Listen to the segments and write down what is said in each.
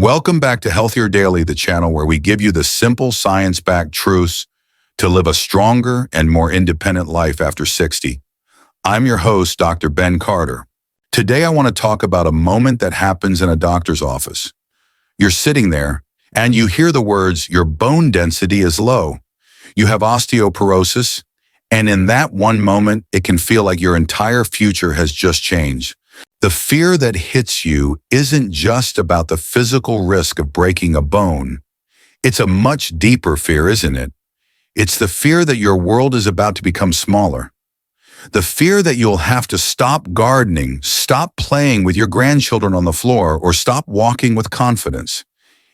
Welcome back to Healthier Daily, the channel where we give you the simple science-backed truths to live a stronger and more independent life after 60. I'm your host, Dr. Ben Carter. Today I want to talk about a moment that happens in a doctor's office. You're sitting there and you hear the words, your bone density is low. You have osteoporosis, and in that one moment, it can feel like your entire future has just changed. The fear that hits you isn't just about the physical risk of breaking a bone. It's a much deeper fear, isn't it? It's the fear that your world is about to become smaller. The fear that you'll have to stop gardening, stop playing with your grandchildren on the floor, or stop walking with confidence.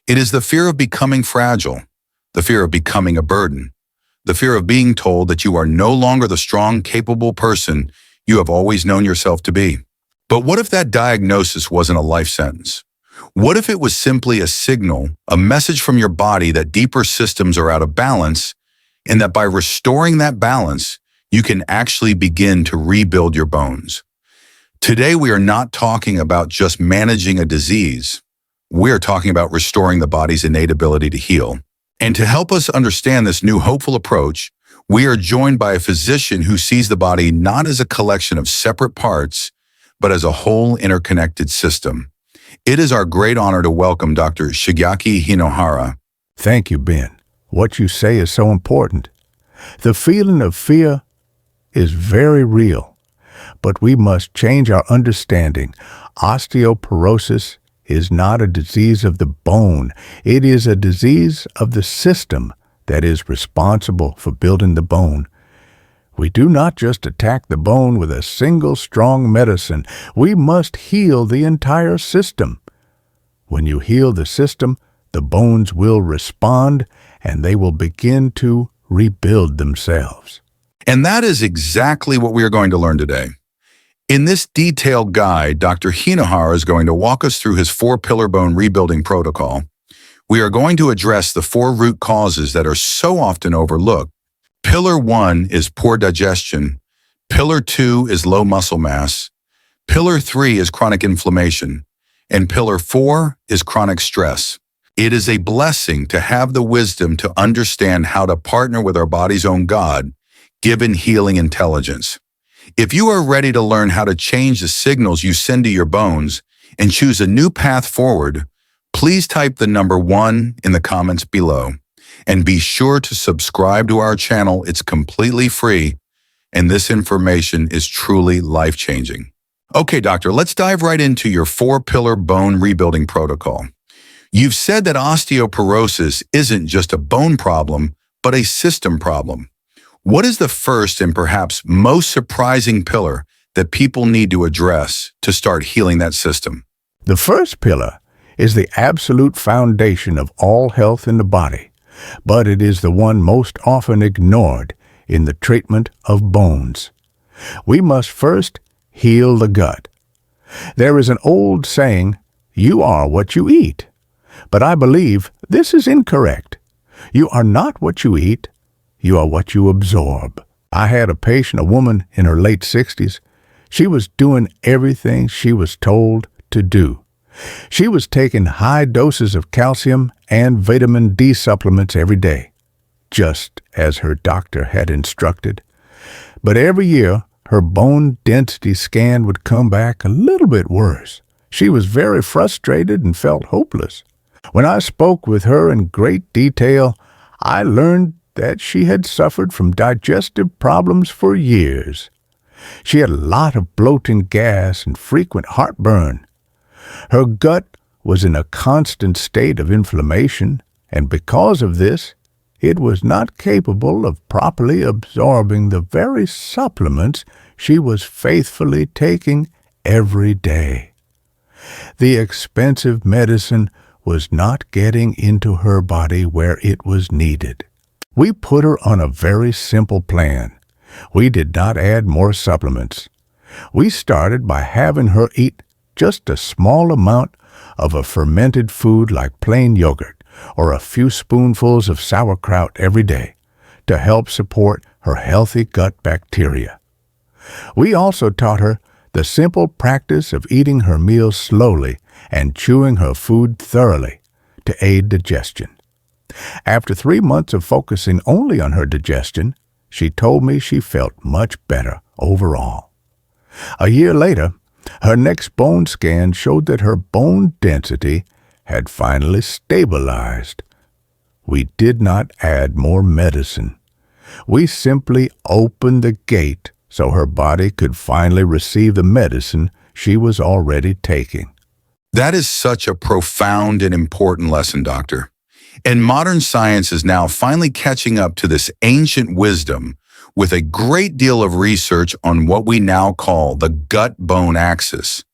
It is the fear of becoming fragile, the fear of becoming a burden, the fear of being told that you are no longer the strong, capable person you have always known yourself to be. But what if that diagnosis wasn't a life sentence? What if it was simply a signal, a message from your body that deeper systems are out of balance, and that by restoring that balance, you can actually begin to rebuild your bones? Today, we are not talking about just managing a disease. We are talking about restoring the body's innate ability to heal. And to help us understand this new hopeful approach, we are joined by a physician who sees the body not as a collection of separate parts, but as a whole interconnected system. It is our great honor to welcome Dr. Shigeaki Hinohara. Thank you, Ben. What you say is so important. The feeling of fear is very real, but we must change our understanding. Osteoporosis is not a disease of the bone. It is a disease of the system that is responsible for building the bone. We do not just attack the bone with a single strong medicine. We must heal the entire system. When you heal the system, the bones will respond and they will begin to rebuild themselves. And that is exactly what we are going to learn today. In this detailed guide, Dr. Hinohara is going to walk us through his 4-pillar bone rebuilding protocol. We are going to address the 4 root causes that are so often overlooked. Pillar 1 is poor digestion. Pillar 2 is low muscle mass. Pillar 3 is chronic inflammation. And Pillar 4 is chronic stress. It is a blessing to have the wisdom to understand how to partner with our body's own God, given healing intelligence. If you are ready to learn how to change the signals you send to your bones and choose a new path forward, please type the number 1 in the comments below. And be sure to subscribe to our channel. It's completely free, and this information is truly life-changing. Okay, doctor, let's dive right into your 4-pillar bone rebuilding protocol. You've said that osteoporosis isn't just a bone problem, but a system problem. What is the first and perhaps most surprising pillar that people need to address to start healing that system? The first pillar is the absolute foundation of all health in the body, but it is the one most often ignored in the treatment of bones. We must first heal the gut. There is an old saying, "You are what you eat," but I believe this is incorrect. You are not what you eat, you are what you absorb. I had a patient, a woman in her late 60s. She was doing everything she was told to do. She was taking high doses of calcium and vitamin D supplements every day, just as her doctor had instructed. But every year, her bone density scan would come back a little bit worse. She was very frustrated and felt hopeless. When I spoke with her in great detail, I learned that she had suffered from digestive problems for years. She had a lot of bloating gas and frequent heartburn. Her gut was in a constant state of inflammation, and because of this, it was not capable of properly absorbing the very supplements she was faithfully taking every day. The expensive medicine was not getting into her body where it was needed. We put her on a very simple plan. We did not add more supplements. We started by having her eat just a small amount of a fermented food like plain yogurt or a few spoonfuls of sauerkraut every day to help support her healthy gut bacteria. We also taught her the simple practice of eating her meals slowly and chewing her food thoroughly to aid digestion. After 3 months of focusing only on her digestion, she told me she felt much better overall. A year later, her next bone scan showed that her bone density had finally stabilized. We did not add more medicine. We simply opened the gate so her body could finally receive the medicine she was already taking. That is such a profound and important lesson, doctor. And modern science is now finally catching up to this ancient wisdom with a great deal of research on what we now call the gut-bone axis.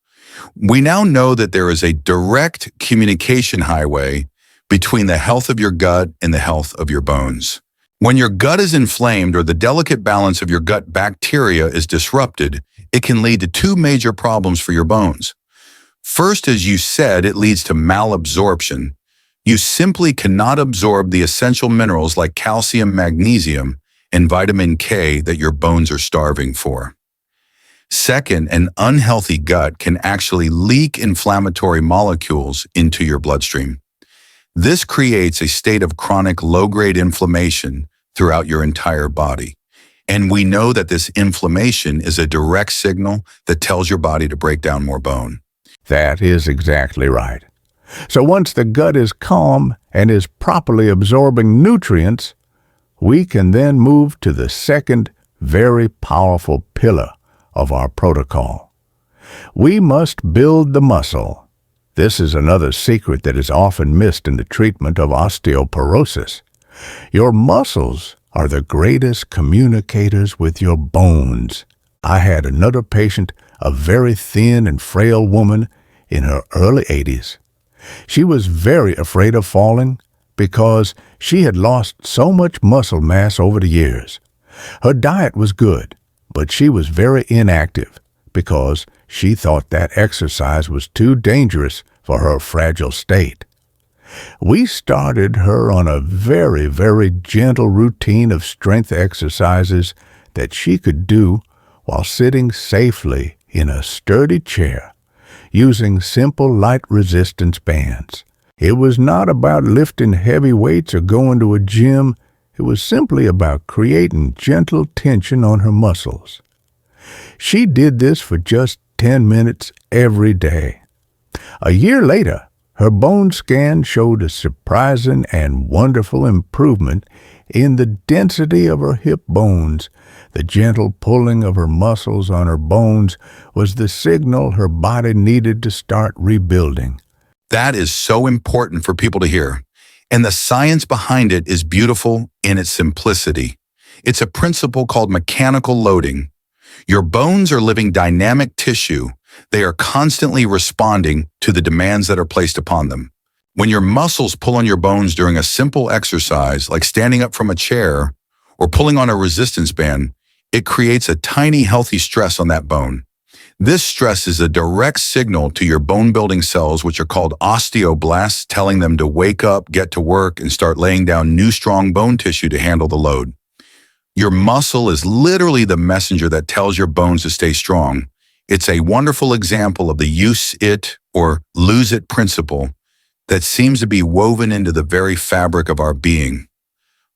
We now know that there is a direct communication highway between the health of your gut and the health of your bones. When your gut is inflamed or the delicate balance of your gut bacteria is disrupted, it can lead to two major problems for your bones. First, as you said, it leads to malabsorption. You simply cannot absorb the essential minerals like calcium, magnesium, and vitamin K that your bones are starving for. Second, an unhealthy gut can actually leak inflammatory molecules into your bloodstream. This creates a state of chronic low-grade inflammation throughout your entire body. And we know that this inflammation is a direct signal that tells your body to break down more bone. That is exactly right. So once the gut is calm and is properly absorbing nutrients, we can then move to the second very powerful pillar of our protocol. We must build the muscle. This is another secret that is often missed in the treatment of osteoporosis. Your muscles are the greatest communicators with your bones. I had another patient, a very thin and frail woman in her early 80s. She was very afraid of falling because she had lost so much muscle mass over the years. Her diet was good, but she was very inactive because she thought that exercise was too dangerous for her fragile state. We started her on a very, very gentle routine of strength exercises that she could do while sitting safely in a sturdy chair, using simple light resistance bands. It was not about lifting heavy weights or going to a gym. It was simply about creating gentle tension on her muscles. She did this for just 10 minutes every day. A year later, her bone scan showed a surprising and wonderful improvement in the density of her hip bones. The gentle pulling of her muscles on her bones was the signal her body needed to start rebuilding. That is so important for people to hear. And the science behind it is beautiful in its simplicity. It's a principle called mechanical loading. Your bones are living dynamic tissue. They are constantly responding to the demands that are placed upon them. When your muscles pull on your bones during a simple exercise, like standing up from a chair or pulling on a resistance band, it creates a tiny healthy stress on that bone. This stress is a direct signal to your bone-building cells, which are called osteoblasts, telling them to wake up, get to work, and start laying down new strong bone tissue to handle the load. Your muscle is literally the messenger that tells your bones to stay strong. It's a wonderful example of the use it or lose it principle that seems to be woven into the very fabric of our being.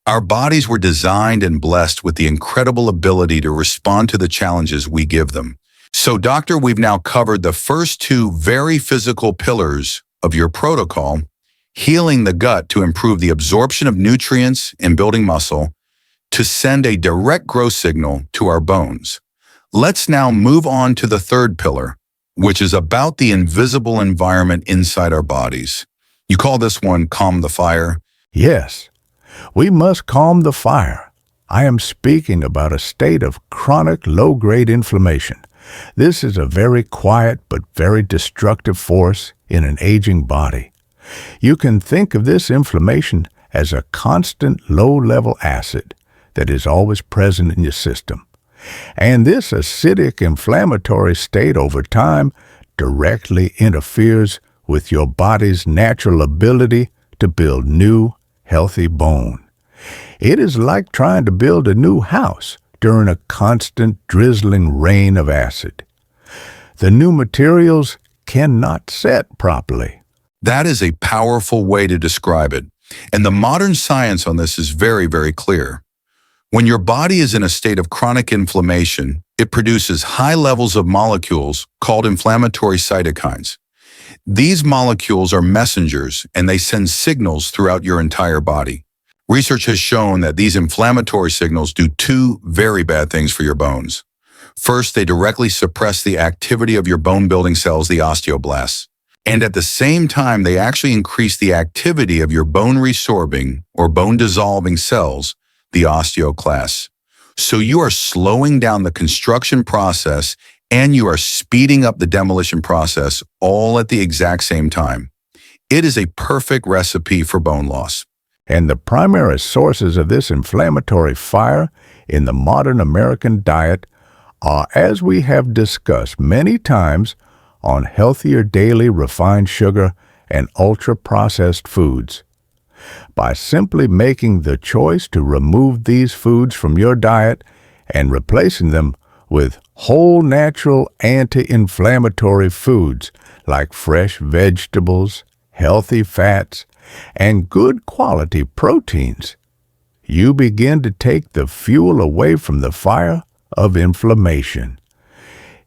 Our bodies were designed and blessed with the incredible ability to respond to the challenges we give them. So, doctor, we've now covered the first two very physical pillars of your protocol, healing the gut to improve the absorption of nutrients and building muscle, to send a direct growth signal to our bones. Let's now move on to the third pillar, which is about the invisible environment inside our bodies. You call this one calm the fire? Yes, we must calm the fire. I am speaking about a state of chronic low-grade inflammation. This is a very quiet but very destructive force in an aging body. You can think of this inflammation as a constant low-level acid that is always present in your system. And this acidic inflammatory state over time directly interferes with your body's natural ability to build new, healthy bone. It is like trying to build a new house during a constant drizzling rain of acid. The new materials cannot set properly. That is a powerful way to describe it. And the modern science on this is very, very clear. When your body is in a state of chronic inflammation, it produces high levels of molecules called inflammatory cytokines. These molecules are messengers, and they send signals throughout your entire body. Research has shown that these inflammatory signals do two very bad things for your bones. First, they directly suppress the activity of your bone-building cells, the osteoblasts. And at the same time, they actually increase the activity of your bone-resorbing or bone-dissolving cells, the osteoclasts. So you are slowing down the construction process and you are speeding up the demolition process all at the exact same time. It is a perfect recipe for bone loss. And the primary sources of this inflammatory fire in the modern American diet are, as we have discussed many times, on healthier daily refined sugar and ultra-processed foods. By simply making the choice to remove these foods from your diet and replacing them with whole natural anti-inflammatory foods like fresh vegetables, healthy fats, and good quality proteins, you begin to take the fuel away from the fire of inflammation.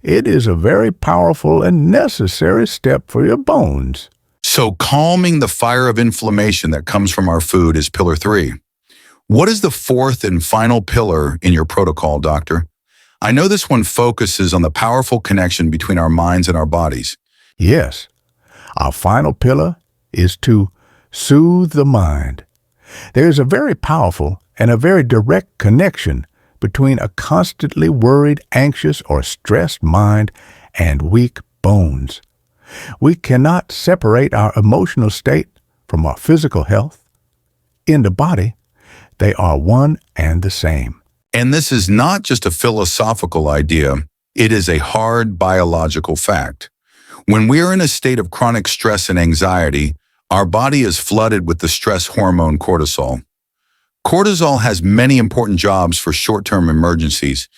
It is a very powerful and necessary step for your bones. So calming the fire of inflammation that comes from our food is pillar 3. What is the fourth and final pillar in your protocol, doctor? I know this one focuses on the powerful connection between our minds and our bodies. Yes, our final pillar is to soothe the mind. There is a very powerful and a very direct connection between a constantly worried, anxious, or stressed mind and weak bones. We cannot separate our emotional state from our physical health. In the body, they are one and the same. And this is not just a philosophical idea, it is a hard biological fact. When we are in a state of chronic stress and anxiety, our body is flooded with the stress hormone cortisol. Cortisol has many important jobs for short-term emergencies,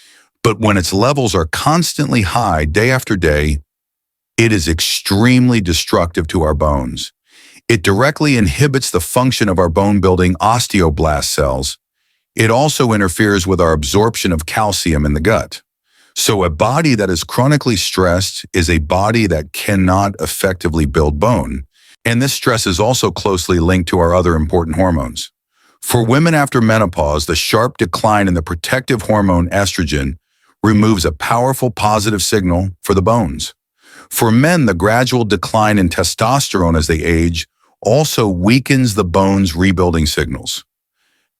but when its levels are constantly high day after day, it is extremely destructive to our bones. It directly inhibits the function of our bone-building osteoblast cells. It also interferes with our absorption of calcium in the gut. So a body that is chronically stressed is a body that cannot effectively build bone. And this stress is also closely linked to our other important hormones. For women after menopause, the sharp decline in the protective hormone estrogen removes a powerful positive signal for the bones. For men, the gradual decline in testosterone as they age also weakens the bone's rebuilding signals.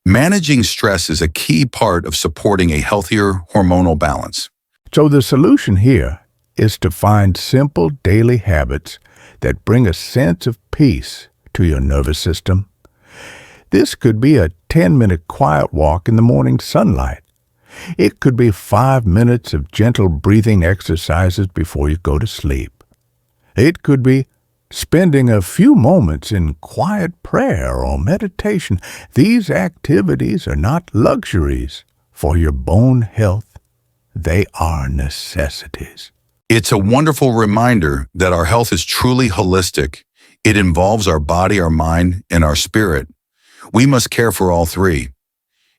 Managing stress is a key part of supporting a healthier hormonal balance. So the solution here is to find simple daily habits that bring a sense of peace to your nervous system. This could be a 10-minute quiet walk in the morning sunlight. It could be 5 minutes of gentle breathing exercises before you go to sleep. It could be spending a few moments in quiet prayer or meditation. These activities are not luxuries for your bone health. They are necessities. It's a wonderful reminder that our health is truly holistic. It involves our body, our mind, and our spirit. We must care for all three.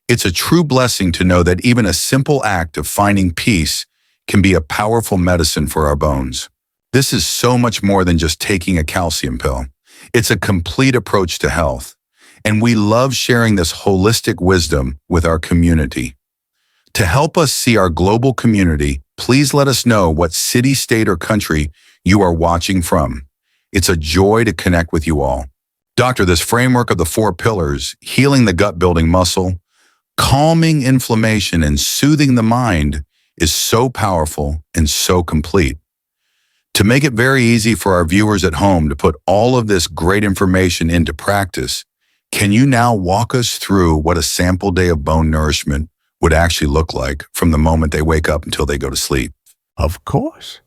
It's a true blessing to know that even a simple act of finding peace can be a powerful medicine for our bones. This is so much more than just taking a calcium pill. It's a complete approach to health, and we love sharing this holistic wisdom with our community. To help us see our global community, please let us know what city, state, or country you are watching from. It's a joy to connect with you all. Doctor, this framework of the 4 pillars, healing the gut-building muscle, calming inflammation, and soothing the mind is so powerful and so complete. To make it very easy for our viewers at home to put all of this great information into practice, can you now walk us through what a sample day of bone nourishment would actually look like from the moment they wake up until they go to sleep? Of course.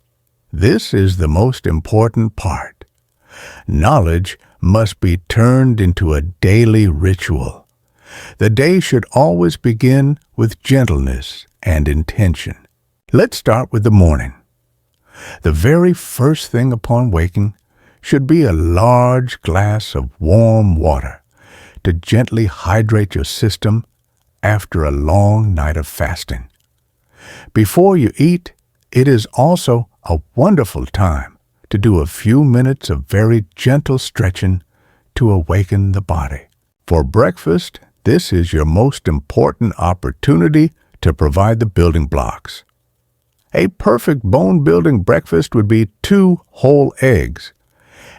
This is the most important part. Knowledge must be turned into a daily ritual. The day should always begin with gentleness and intention. Let's start with the morning. The very first thing upon waking should be a large glass of warm water to gently hydrate your system after a long night of fasting. Before you eat, it is also a wonderful time to do a few minutes of very gentle stretching to awaken the body. For breakfast, this is your most important opportunity to provide the building blocks. A perfect bone-building breakfast would be 2 whole eggs.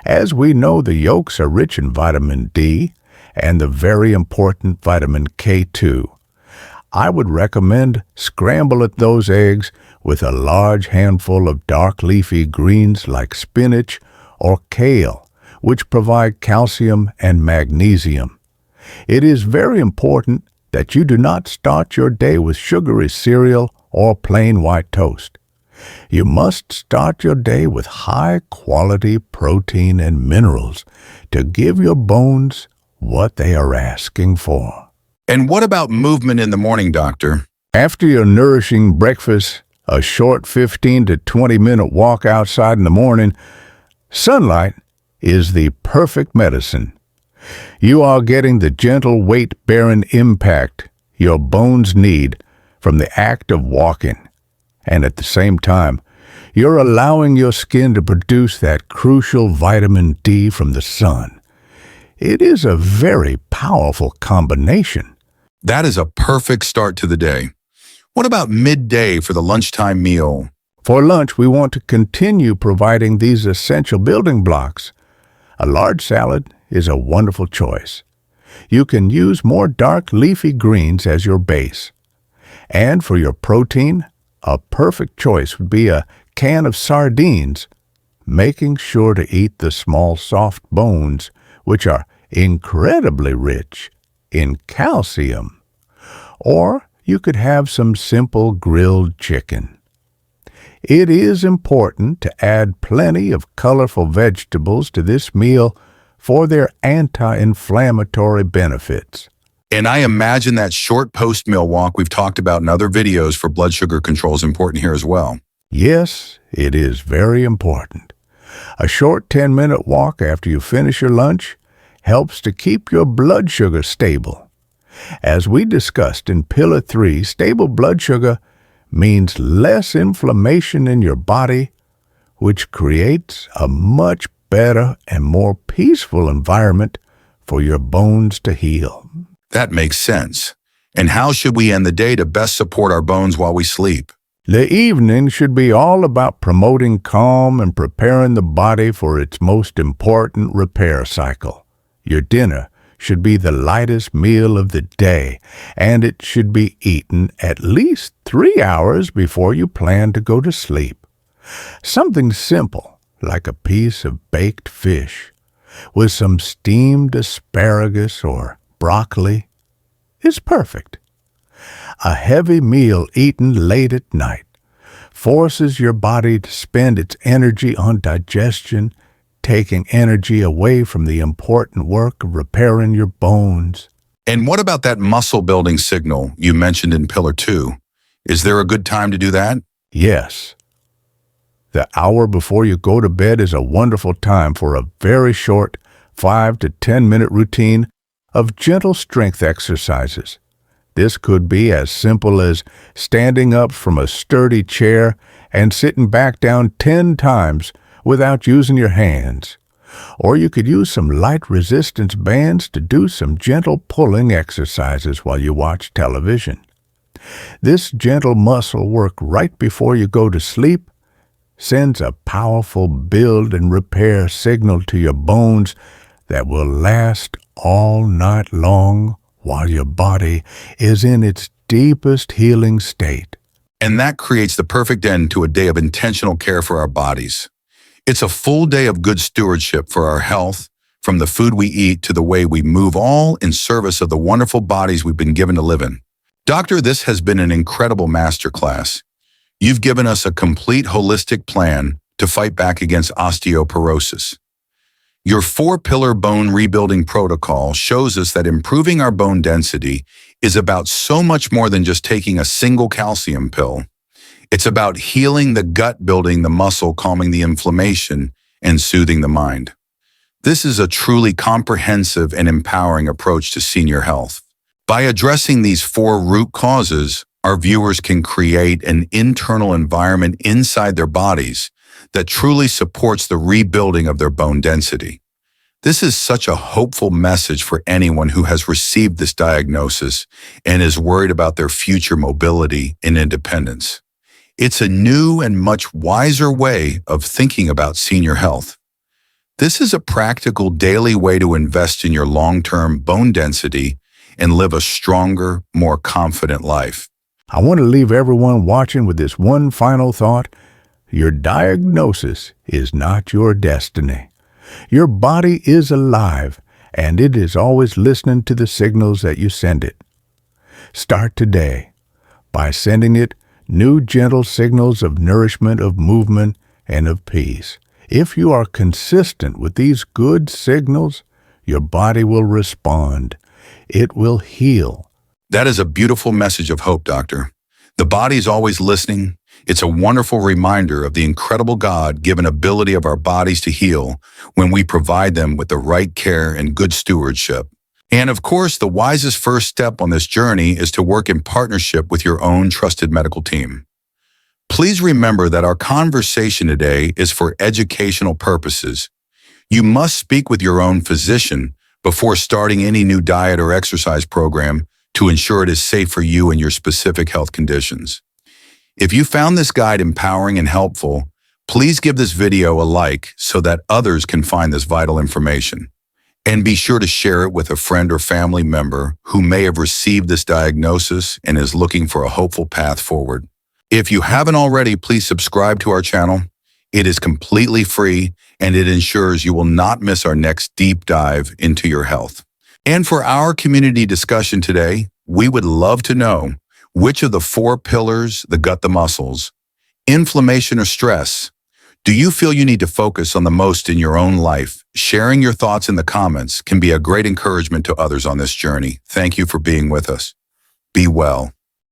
As we know, the yolks are rich in vitamin D and the very important vitamin K2. I would recommend scrambling those eggs with a large handful of dark leafy greens like spinach or kale, which provide calcium and magnesium. It is very important that you do not start your day with sugary cereal or plain white toast. You must start your day with high-quality protein and minerals to give your bones what they are asking for. And what about movement in the morning, doctor? After your nourishing breakfast, a short 15 to 20-minute walk outside in the morning, sunlight is the perfect medicine. You are getting the gentle weight-bearing impact your bones need from the act of walking. And at the same time, you're allowing your skin to produce that crucial vitamin D from the sun. It is a very powerful combination. That is a perfect start to the day. What about midday for the lunchtime meal? For lunch, we want to continue providing these essential building blocks. A large salad is a wonderful choice. You can use more dark leafy greens as your base. And for your protein, a perfect choice would be a can of sardines, making sure to eat the small soft bones, which are incredibly rich in calcium. Or you could have some simple grilled chicken. It is important to add plenty of colorful vegetables to this meal for their anti-inflammatory benefits. And I imagine that short post-meal walk we've talked about in other videos for blood sugar control is important here as well. Yes, it is very important. A short 10-minute walk after you finish your lunch helps to keep your blood sugar stable. As we discussed in Pillar 3, stable blood sugar means less inflammation in your body, which creates a much better and more peaceful environment for your bones to heal. That makes sense. And how should we end the day to best support our bones while we sleep? The evening should be all about promoting calm and preparing the body for its most important repair cycle. Your dinner should be the lightest meal of the day, and it should be eaten at least 3 hours before you plan to go to sleep. Something simple, like a piece of baked fish with some steamed asparagus or broccoli, is perfect. A heavy meal eaten late at night forces your body to spend its energy on digestion, taking energy away from the important work of repairing your bones. And what about that muscle building signal you mentioned in Pillar 2? Is there a good time to do that? Yes. The hour before you go to bed is a wonderful time for a very short 5 to 10-minute routine of gentle strength exercises. This could be as simple as standing up from a sturdy chair and sitting back down 10 times without using your hands. Or you could use some light resistance bands to do some gentle pulling exercises while you watch television. This gentle muscle work right before you go to sleep sends a powerful build and repair signal to your bones that will last all night long while your body is in its deepest healing state. And that creates the perfect end to a day of intentional care for our bodies. It's a full day of good stewardship for our health, from the food we eat to the way we move, all in service of the wonderful bodies we've been given to live in. Doctor, this has been an incredible masterclass. You've given us a complete holistic plan to fight back against osteoporosis. Your 4-pillar bone rebuilding protocol shows us that improving our bone density is about so much more than just taking a single calcium pill. It's about healing the gut, building the muscle, calming the inflammation, and soothing the mind. This is a truly comprehensive and empowering approach to senior health. By addressing these 4 root causes, our viewers can create an internal environment inside their bodies that truly supports the rebuilding of their bone density. This is such a hopeful message for anyone who has received this diagnosis and is worried about their future mobility and independence. It's a new and much wiser way of thinking about senior health. This is a practical daily way to invest in your long-term bone density and live a stronger, more confident life. I want to leave everyone watching with this one final thought. Your diagnosis is not your destiny. Your body is alive, and it is always listening to the signals that you send it. Start today by sending it new gentle signals of nourishment, of movement, and of peace. If you are consistent with these good signals, your body will respond. It will heal. That is a beautiful message of hope, Doctor. The body is always listening. It's a wonderful reminder of the incredible God-given ability of our bodies to heal when we provide them with the right care and good stewardship. And of course, the wisest first step on this journey is to work in partnership with your own trusted medical team. Please remember that our conversation today is for educational purposes. You must speak with your own physician before starting any new diet or exercise program to ensure it is safe for you and your specific health conditions. If you found this guide empowering and helpful, please give this video a like so that others can find this vital information. And be sure to share it with a friend or family member who may have received this diagnosis and is looking for a hopeful path forward. If you haven't already, please subscribe to our channel. It is completely free, and it ensures you will not miss our next deep dive into your health. And for our community discussion today, we would love to know which of the 4 pillars, the gut, the muscles, inflammation or stress, do you feel you need to focus on the most in your own life? Sharing your thoughts in the comments can be a great encouragement to others on this journey. Thank you for being with us. Be well.